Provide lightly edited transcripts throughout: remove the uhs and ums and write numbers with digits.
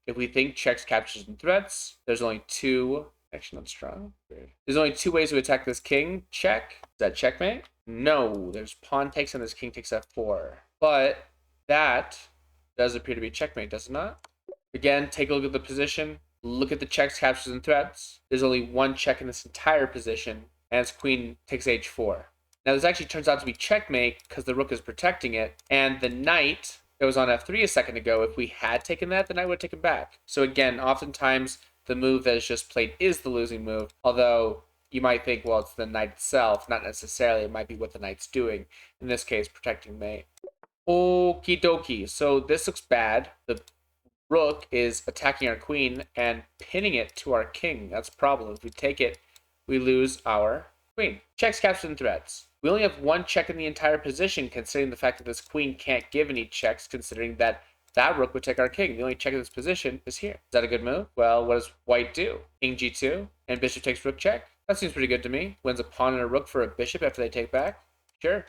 And if we think checks, captures, and threats, there's only two. Actually, not strong. Weird. There's only two ways to attack this king. Check. Is that checkmate? No. There's pawn takes and this king takes f4. But that does appear to be checkmate, does it not? Again, take a look at the position. Look at the checks, captures, and threats. There's only one check in this entire position, and its queen takes h4. Now, this actually turns out to be checkmate because the rook is protecting it, and the knight that was on f3 a second ago, if we had taken that, the knight would have taken back. So again, oftentimes, the move that is just played is the losing move, although you might think, well, it's the knight itself. Not necessarily. It might be what the knight's doing. In this case, protecting mate. Okie dokie. So this looks bad. The rook is attacking our queen and pinning it to our king. That's a problem. If we take it, we lose our queen. Checks, captures, and threats. We only have one check in the entire position, considering the fact that this queen can't give any checks, considering that rook would take our king. The only check in this position is here. Is that a good move? Well, what does white do? King g2, and bishop takes rook check. That seems pretty good to me. Wins a pawn and a rook for a bishop after they take back. Sure.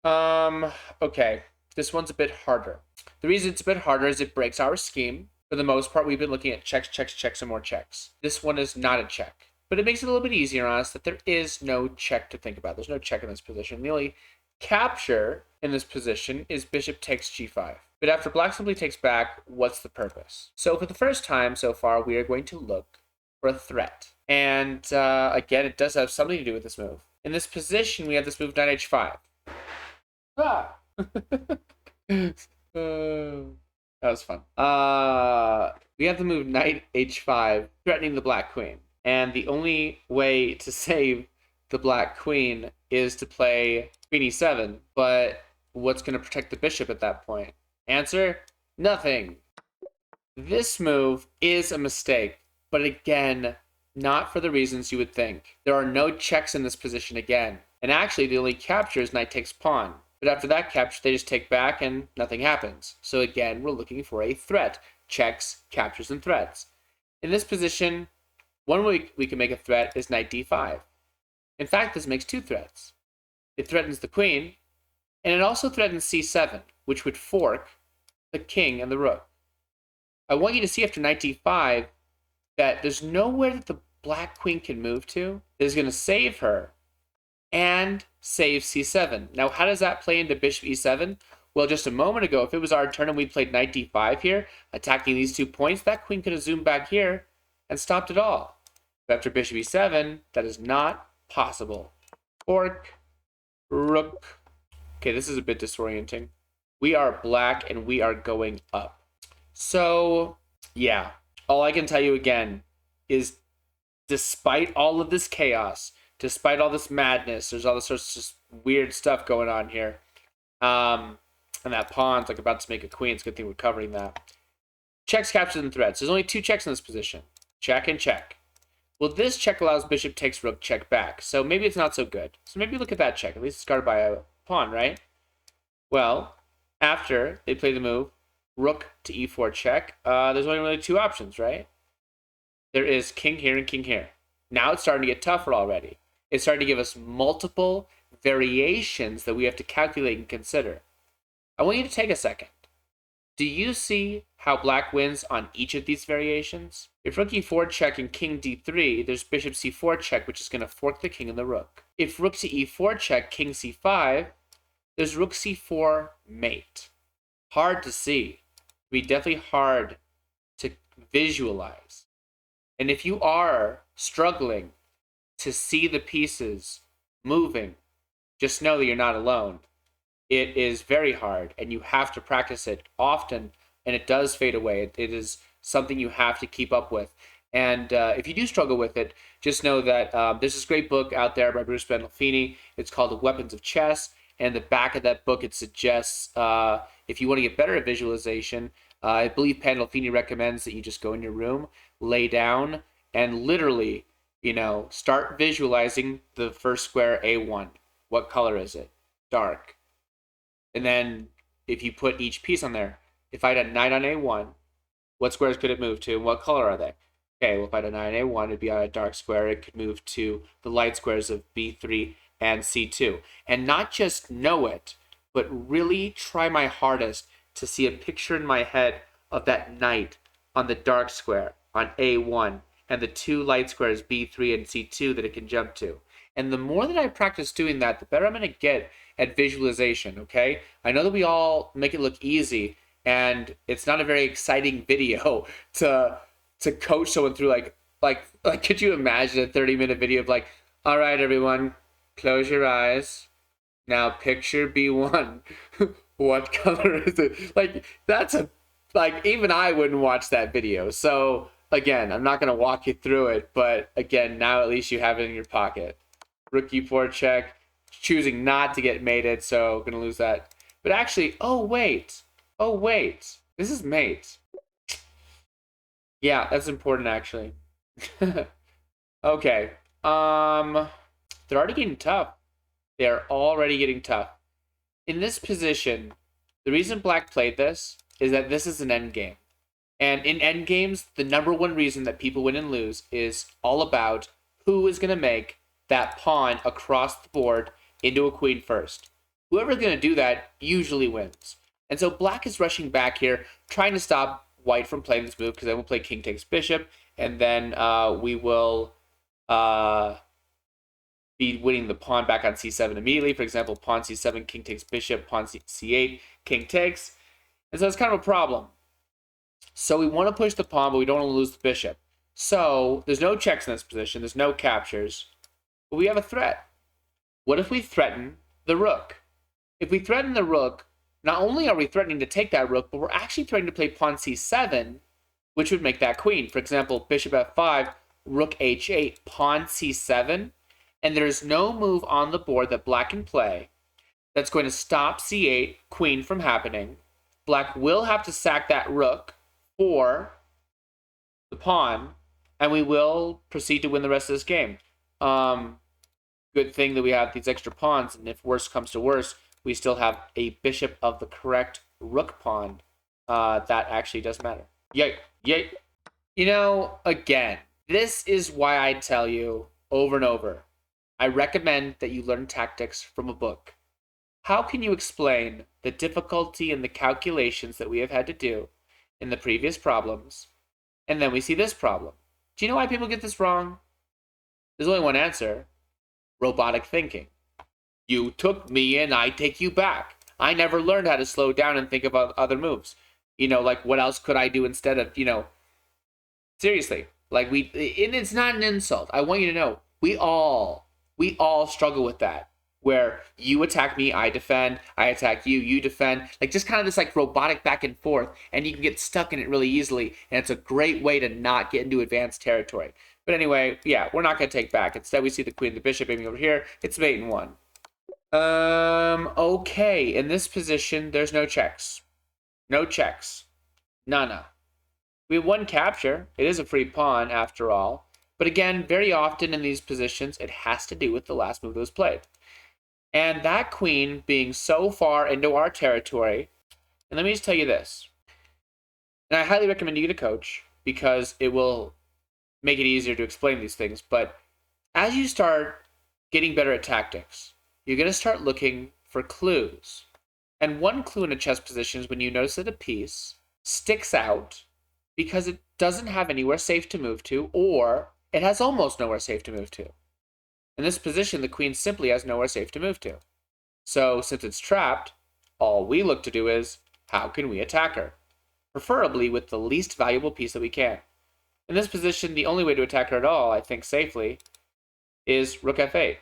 Okay. This one's a bit harder. The reason it's a bit harder is it breaks our scheme. For the most part, we've been looking at checks, checks, checks, and more checks. This one is not a check. But it makes it a little bit easier on us that there is no check to think about. There's no check in this position. The only capture in this position is bishop takes g5. But after black simply takes back, what's the purpose? So for the first time so far, we are going to look for a threat. And again, it does have something to do with this move. In this position, we have this move knight h5. Ah! That was fun. We have the move knight h5, threatening the black queen. And the only way to save the black queen is to play queen e7. But what's going to protect the bishop at that point? Answer, nothing. This move is a mistake, but again, not for the reasons you would think. There are no checks in this position again. And actually, the only capture is knight takes pawn. But after that capture, they just take back and nothing happens. So again, we're looking for a threat. Checks, captures, and threats. In this position, one way we can make a threat is knight d5. In fact, this makes two threats. It threatens the queen, and it also threatens c7, which would fork the king and the rook. I want you to see after knight d5 that there's nowhere that the black queen can move to that is going to save her and save c7. Now, how does that play into bishop e7? Well, just a moment ago, if it was our turn and we played knight d5 here, attacking these 2 points, that queen could have zoomed back here and stopped it all. But after bishop e7, that is not possible. Fork, rook. Okay, this is a bit disorienting. We are black and we are going up. So, yeah, all I can tell you again is despite all of this chaos, despite all this madness, there's all this sorts of weird stuff going on here. And that pawn's like about to make a queen. It's a good thing we're covering that. Checks, captures, and threats. There's only 2 checks in this position. Check and check. Well, this check allows bishop takes rook check back. So maybe it's not so good. So maybe look at that check. At least it's guarded by a pawn, right? Well, after they play the move, rook to e4 check, there's only really 2 options, right? There is king here and king here. Now it's starting to get tougher already. It's starting to give us multiple variations that we have to calculate and consider. I want you to take a second. Do you see how black wins on each of these variations? If rook e4 check and king d3, there's bishop c4 check, which is going to fork the king and the rook. If rook to e4 check, king c5, there's rook c4 mate. Hard to see. It'd be definitely hard to visualize. And if you are struggling to see the pieces moving, just know that you're not alone. It is very hard, and you have to practice it often, and it does fade away. It is something you have to keep up with. And if you do struggle with it, just know that there's this great book out there by Bruce Pandolfini. It's called The Weapons of Chess. And the back of that book, it suggests if you want to get better at visualization, I believe Pandolfini recommends that you just go in your room, lay down, and literally, start visualizing the first square A1. What color is it? Dark. And then if you put each piece on there, if I had a knight on A1, what squares could it move to and what color are they? Okay, well, if I had a knight on A1, it'd be on a dark square. It could move to the light squares of B3 and C2. And not just know it, but really try my hardest to see a picture in my head of that knight on the dark square on A1 and the 2 light squares B3 and C2 that it can jump to. And the more that I practice doing that, the better I'm going to get at visualization, okay? I know that we all make it look easy, and it's not a very exciting video to coach someone through like could you imagine a 30-minute video of like, all right, everyone, close your eyes. Now picture B1. What color is it? Like, that's a, like, even I wouldn't watch that video. So, again, I'm not going to walk you through it, but again, now at least you have it in your pocket. Rook e4 check, choosing not to get mated, so going to lose that. But actually, oh, wait. Oh, wait. This is mate. Yeah, that's important, actually. Okay. They're already getting tough. They are already getting tough. In this position, the reason Black played this is that this is an endgame. And in endgames, the number one reason that people win and lose is all about who is going to make that pawn across the board into a queen first. Whoever's going to do that usually wins. And so Black is rushing back here, trying to stop White from playing this move, because then we'll play king takes bishop, and then we will be winning the pawn back on c7 immediately. For example, pawn c7, king takes bishop, pawn c8, king takes. And so it's kind of a problem. So we want to push the pawn, but we don't want to lose the bishop. So there's no checks in this position. There's no captures. But we have a threat. What if we threaten the rook? If we threaten the rook, not only are we threatening to take that rook, but we're actually threatening to play pawn c7, which would make that queen. For example, bishop f5, rook h8, pawn c7. And there's no move on the board that Black can play that's going to stop c8, queen, from happening. Black will have to sack that rook for the pawn, and we will proceed to win the rest of this game. Good thing that we have these extra pawns, and if worse comes to worse, we still have a bishop of the correct rook pawn. That actually does matter. Yay, yay. You know, again, this is why I tell you over and over, I recommend that you learn tactics from a book. How can you explain the difficulty in the calculations that we have had to do in the previous problems, and then we see this problem? Do you know why people get this wrong? There's only one answer: robotic thinking. You took me and I take you back. I never learned how to slow down and think about other moves. You know, like, what else could I do instead of, seriously, like, and it's not an insult. I want you to know, we all struggle with that, where you attack me, I defend, I attack you, you defend, like, just kind of this like robotic back and forth, and you can get stuck in it really easily, and it's a great way to not get into advanced territory. But anyway, yeah, we're not going to take back. Instead, we see the queen, the bishop aiming over here. It's mate in one. Okay, in this position, there's no checks. No checks. None. We have one capture. It is a free pawn, after all. But again, very often in these positions, it has to do with the last move that was played. And that queen being so far into our territory, and let me just tell you this, and I highly recommend you get a coach, because it will make it easier to explain these things, but as you start getting better at tactics, you're going to start looking for clues. And one clue in a chess position is when you notice that a piece sticks out because it doesn't have anywhere safe to move to, or it has almost nowhere safe to move to. In this position, the queen simply has nowhere safe to move to. So, since it's trapped, all we look to do is, how can we attack her? Preferably with the least valuable piece that we can. In this position, the only way to attack her at all, I think safely, is rook f8.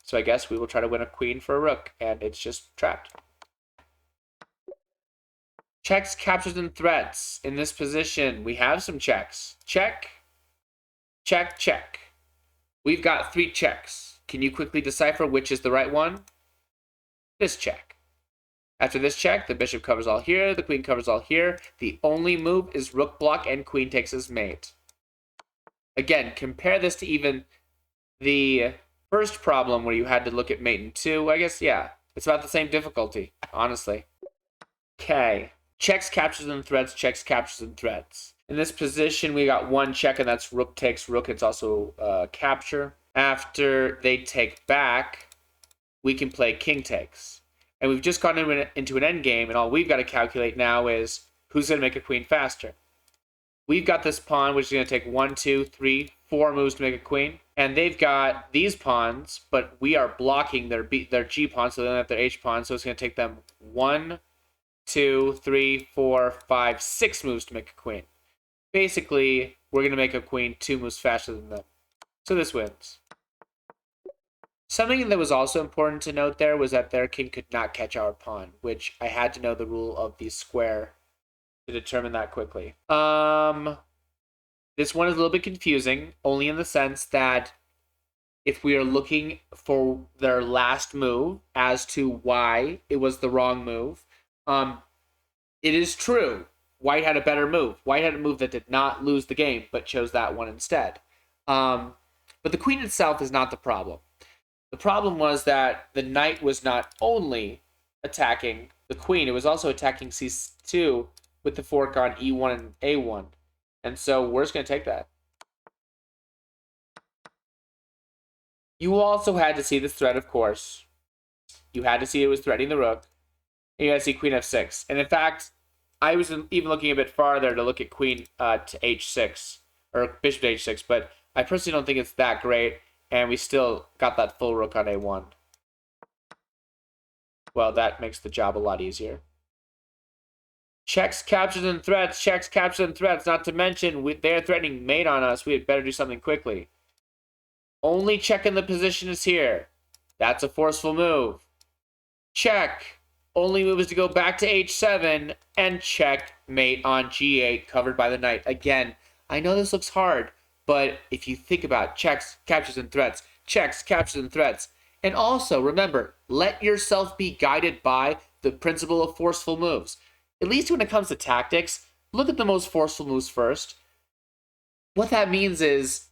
So I guess we will try to win a queen for a rook, and it's just trapped. Checks, captures, and threats. In this position, we have some checks. Check, check, check. We've got 3 checks. Can you quickly decipher which is the right one? This check. After this check, the bishop covers all here, the queen covers all here. The only move is rook block, and queen takes as mate. Again, compare this to even the first problem where you had to look at mate in 2. I guess, yeah, it's about the same difficulty, honestly. Okay. Checks, captures, and threats. Checks, captures, and threats. In this position, we got 1 check, and that's rook takes rook. It's also capture. After they take back, we can play king takes. And we've just gone into an endgame, and all we've got to calculate now is who's going to make a queen faster. We've got this pawn, which is going to take 1, 2, 3, 4 moves to make a queen. And they've got these pawns, but we are blocking their G pawn, so they don't have their H pawn. So it's going to take them 1, 2, 3, 4, 5, 6 moves to make a queen. Basically, we're going to make a queen 2 moves faster than them. So this wins. Something that was also important to note there was that their king could not catch our pawn, which I had to know the rule of the square to determine that quickly. This one is a little bit confusing, only in the sense that if we are looking for their last move as to why it was the wrong move, it is true. White had a better move. White had a move that did not lose the game, but chose that one instead. But the queen itself is not the problem. The problem was that the knight was not only attacking the queen, it was also attacking c2 with the fork on e1 and a1. And so we're just going to take that. You also had to see this threat, of course. You had to see it was threatening the rook. And you had to see queen f6. And in fact, I was even looking a bit farther to look at queen to h6, or bishop to h6, but I personally don't think it's that great, and we still got that full rook on a1. Well, that makes the job a lot easier. Checks, captures, and threats. Checks, captures, and threats. Not to mention, they're threatening mate on us. We had better do something quickly. Only check in the position is here. That's a forceful move. Check. Only move is to go back to h7 and check mate on g8, covered by the knight. Again, I know this looks hard, but if you think about checks, captures, and threats, checks, captures, and threats, and also remember, let yourself be guided by the principle of forceful moves. At least when it comes to tactics, look at the most forceful moves first. What that means is,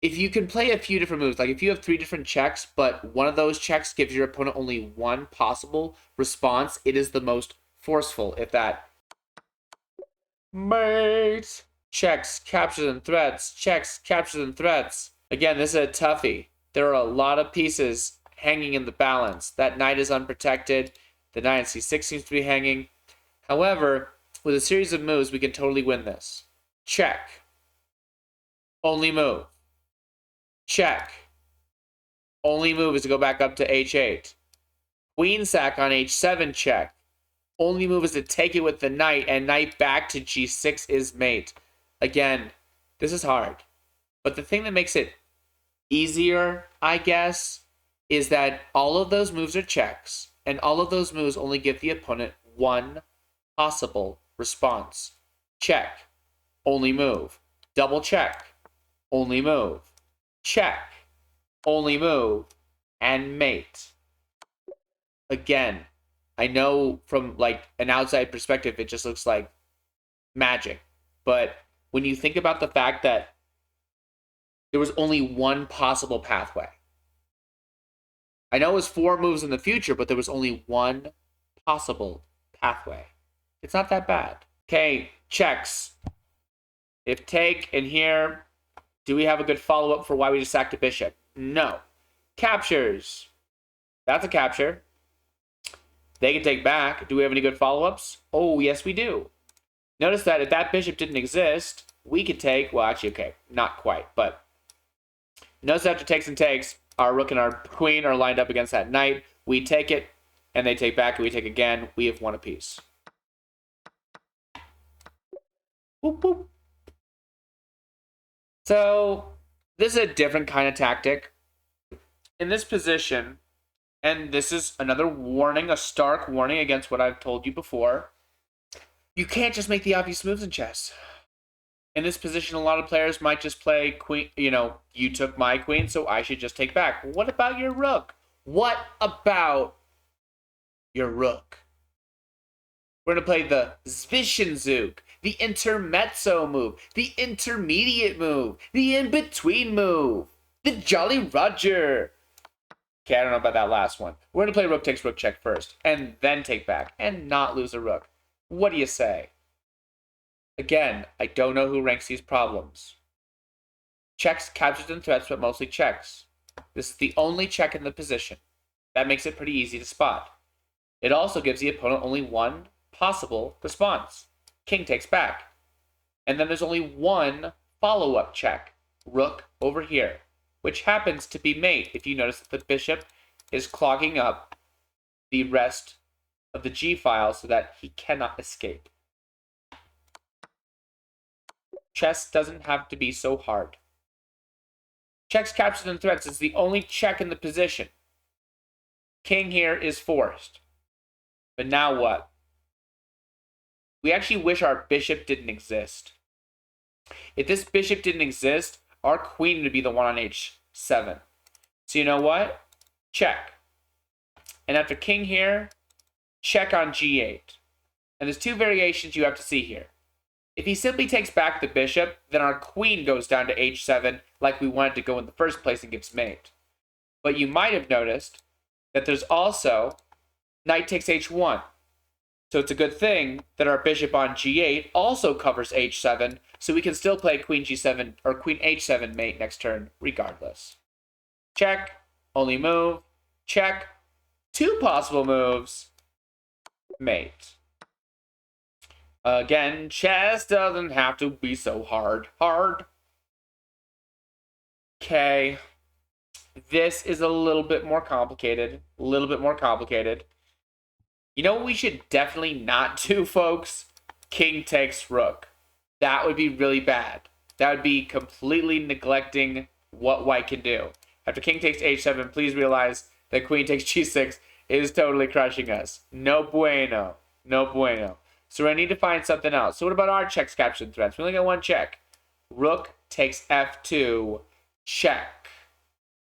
if you can play a few different moves, like if you have 3 different checks, but one of those checks gives your opponent only one possible response, it is the most forceful. If that mate, checks, captures, and threats, checks, captures, and threats. Again, this is a toughie. There are a lot of pieces hanging in the balance. That knight is unprotected. The knight on c6 seems to be hanging. However, with a series of moves, we can totally win this. Check. Only move. Check. Only move is to go back up to h8. Queen sack on h7, check. Only move is to take it with the knight, and knight back to g6 is mate. Again, this is hard. But the thing that makes it easier, I guess, is that all of those moves are checks, and all of those moves only give the opponent one possible response. Check. Only move. Double check. Only move. Check. Only move. And mate. Again, I know from like an outside perspective, it just looks like magic. But when you think about the fact that there was only one possible pathway. I know it was 4 moves in the future, but there was only one possible pathway. It's not that bad. Okay, checks. If take and here, do we have a good follow-up for why we just sacked a bishop? No. Captures. That's a capture. They can take back. Do we have any good follow-ups? Oh, yes, we do. Notice that if that bishop didn't exist, we could take, well, actually, okay, not quite, but notice after takes and takes, our rook and our queen are lined up against that knight. We take it, and they take back, and we take again. We have won a piece. Boop, boop. So, this is a different kind of tactic. In this position, and this is another warning, a stark warning against what I've told you before, you can't just make the obvious moves in chess. In this position, a lot of players might just play queen, you took my queen, so I should just take back. What about your rook? What about your rook? We're going to play the Zwischenzug, the intermezzo move, the intermediate move, the in-between move, the Jolly Roger. Okay, I don't know about that last one. We're going to play rook takes rook check first, and then take back, and not lose a rook. What do you say? Again, I don't know who ranks these problems. Checks, captures, and threats, but mostly checks. This is the only check in the position. That makes it pretty easy to spot. It also gives the opponent only one possible response. King takes back. And then there's only one follow-up check, rook over here, which happens to be mate if you notice that the bishop is clogging up the rest of the g file so that he cannot escape. Chess doesn't have to be so hard. Checks, captures, and threats is the only check in the position. King here is forced. But now what? We actually wish our bishop didn't exist. If this bishop didn't exist, our queen would be the one on h7. So you know what? Check. And after king here, check on g8. And there's two variations you have to see here. If he simply takes back the bishop, then our queen goes down to h7 like we wanted to go in the first place and gives mate. But you might have noticed that there's also knight takes h1. So it's a good thing that our bishop on g8 also covers h7, so we can still play queen g7 or queen h7 mate next turn regardless. Check, only move, check, two possible moves, mate. Again, chess doesn't have to be so hard. Okay. This is a little bit more complicated. You know what we should definitely not do, folks? King takes rook. That would be really bad. That would be completely neglecting what white can do. After king takes h7, please realize that queen takes g6 is totally crushing us. No bueno. No bueno. So I need to find something else. So what about our checks, captures, and threats? We only got one check. Rook takes f2. Check.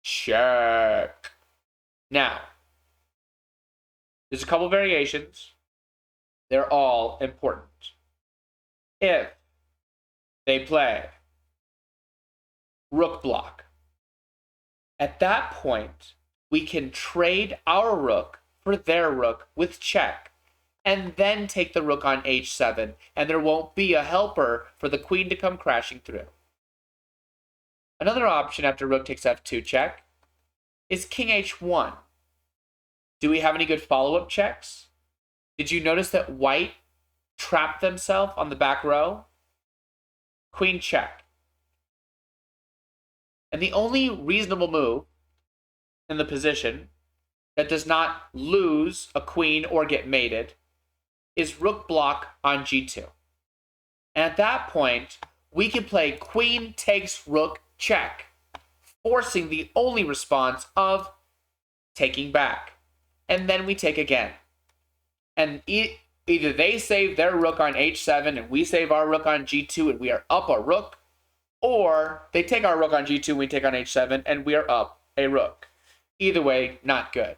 Check. Now, there's a couple variations. They're all important. If they play rook block, at that point, we can trade our rook for their rook with check, and then take the rook on h7, and there won't be a helper for the queen to come crashing through. Another option after rook takes f2 check is king h1. Do we have any good follow-up checks? Did you notice that white trapped themselves on the back row? Queen check. And the only reasonable move in the position that does not lose a queen or get mated is rook block on g2. And at that point, we can play queen takes rook check, forcing the only response of taking back. And then we take again. And either they save their rook on h7 and we save our rook on g2 and we are up a rook, or they take our rook on g2 and we take on h7 and we are up a rook. Either way, not good.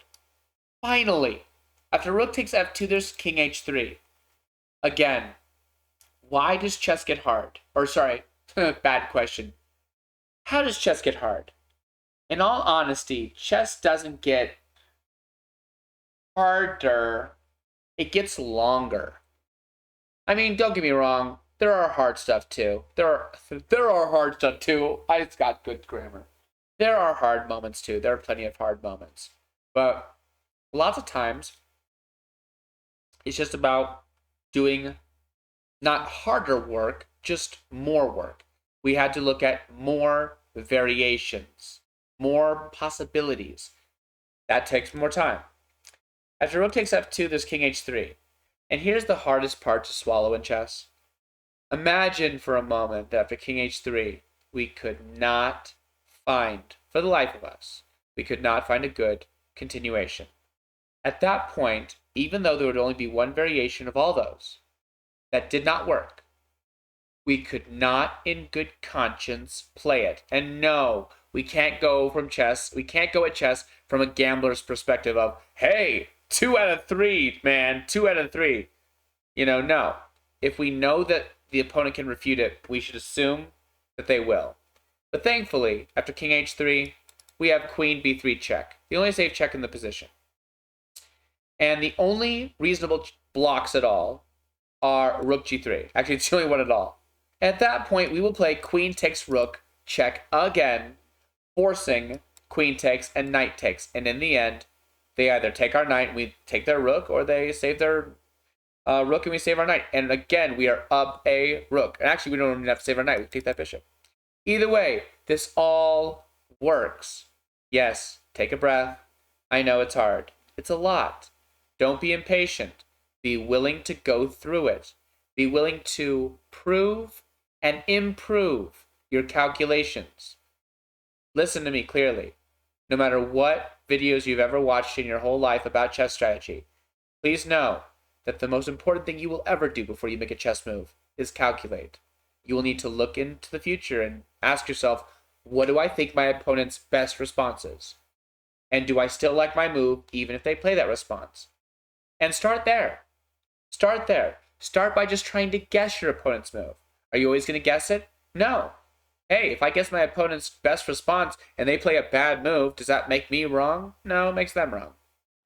Finally, after rook takes f2, there's king h3. Again, why does chess get hard? Or sorry, bad question. How does chess get hard? In all honesty, chess doesn't get harder. It gets longer. I mean, don't get me wrong. There are hard stuff too. There are hard stuff too. I just got good grammar. There are hard moments too. There are plenty of hard moments. But lots of times, it's just about doing not harder work, just more work. We had to look at more variations, more possibilities. That takes more time. After rook takes f2, there's king h3. And here's the hardest part to swallow in chess. Imagine for a moment that after king h3, we could not find, for the life of us, we could not find a good continuation. At that point, even though there would only be one variation of all those, that did not work, we could not in good conscience play it. And no, we can't go from chess, we can't go at chess from a gambler's perspective of, hey, 2 out of 3, man, 2 out of 3. No. If we know that the opponent can refute it, we should assume that they will. But thankfully, after king h3, we have queen b3 check, the only safe check in the position. And the only reasonable blocks at all are rook g3. Actually, it's the only one at all. At that point, we will play queen takes rook check again, forcing queen takes and knight takes. And in the end, they either take our knight and we take their rook, or they save their Rook, and we save our knight. And again, we are up a rook. And actually, we don't even have to save our knight. We take that bishop. Either way, this all works. Yes, take a breath. I know it's hard. It's a lot. Don't be impatient. Be willing to go through it. Be willing to prove and improve your calculations. Listen to me clearly. No matter what videos you've ever watched in your whole life about chess strategy, please know that the most important thing you will ever do before you make a chess move is calculate. You will need to look into the future and ask yourself, what do I think my opponent's best response is? And do I still like my move even if they play that response? And start there. Start there. Start by just trying to guess your opponent's move. Are you always going to guess it? No. Hey, if I guess my opponent's best response and they play a bad move, does that make me wrong? No, it makes them wrong.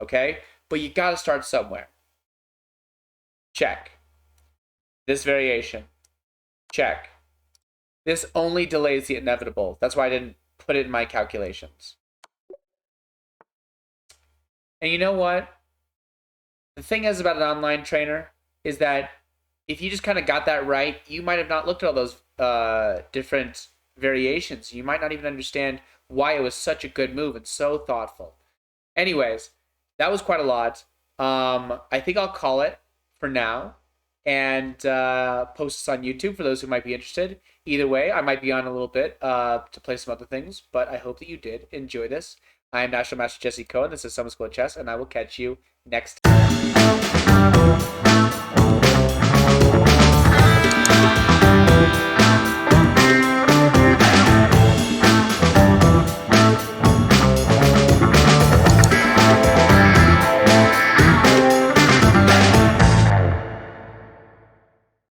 Okay? But you got to start somewhere. Check. This variation. Check. This only delays the inevitable. That's why I didn't put it in my calculations. And you know what? The thing is about an online trainer is that if you just kind of got that right, you might have not looked at all those different variations. You might not even understand why it was such a good move and so thoughtful. Anyways, that was quite a lot. I think I'll call it for now and post this on YouTube for those who might be interested. Either way, I might be on a little bit to play some other things, but I hope that you did enjoy this. I am National Master Jesse Cohen. This is Summer School of Chess, and I will catch you next time.